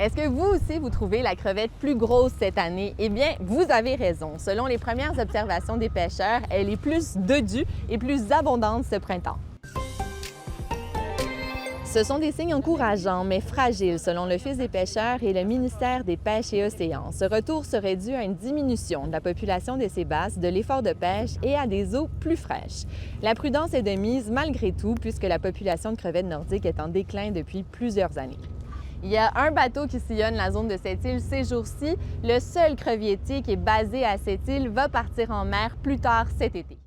Est-ce que vous aussi, vous trouvez la crevette plus grosse cette année? Eh bien, vous avez raison. Selon les premières observations des pêcheurs, elle est plus dodue et plus abondante ce printemps. Ce sont des signes encourageants, mais fragiles, selon l'Office des pêcheurs et le ministère des Pêches et Océans. Ce retour serait dû à une diminution de la population des sébasses, de l'effort de pêche et à des eaux plus fraîches. La prudence est de mise malgré tout, puisque la population de crevettes nordiques est en déclin depuis plusieurs années. Il y a un bateau qui sillonne la zone de cette île ces jours-ci. Le seul crevietier qui est basé à cette île va partir en mer plus tard cet été.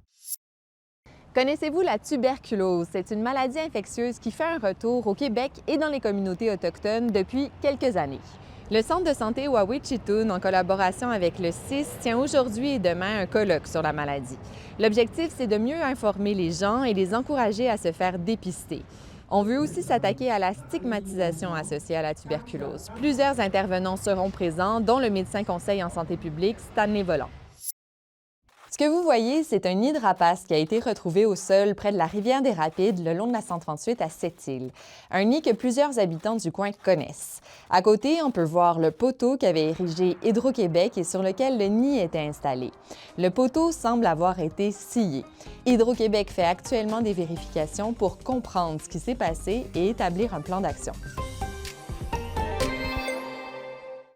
Connaissez-vous la tuberculose? C'est une maladie infectieuse qui fait un retour au Québec et dans les communautés autochtones depuis quelques années. Le Centre de santé Wawitchitoun, en collaboration avec le CIS, tient aujourd'hui et demain un colloque sur la maladie. L'objectif, c'est de mieux informer les gens et les encourager à se faire dépister. On veut aussi s'attaquer à la stigmatisation associée à la tuberculose. Plusieurs intervenants seront présents, dont le médecin conseil en santé publique, Stanley Volant. Ce que vous voyez, c'est un nid de rapace qui a été retrouvé au sol près de la rivière des Rapides, le long de la 138 à Sept-Îles. Un nid que plusieurs habitants du coin connaissent. À côté, on peut voir le poteau qu'avait érigé Hydro-Québec et sur lequel le nid était installé. Le poteau semble avoir été scié. Hydro-Québec fait actuellement des vérifications pour comprendre ce qui s'est passé et établir un plan d'action.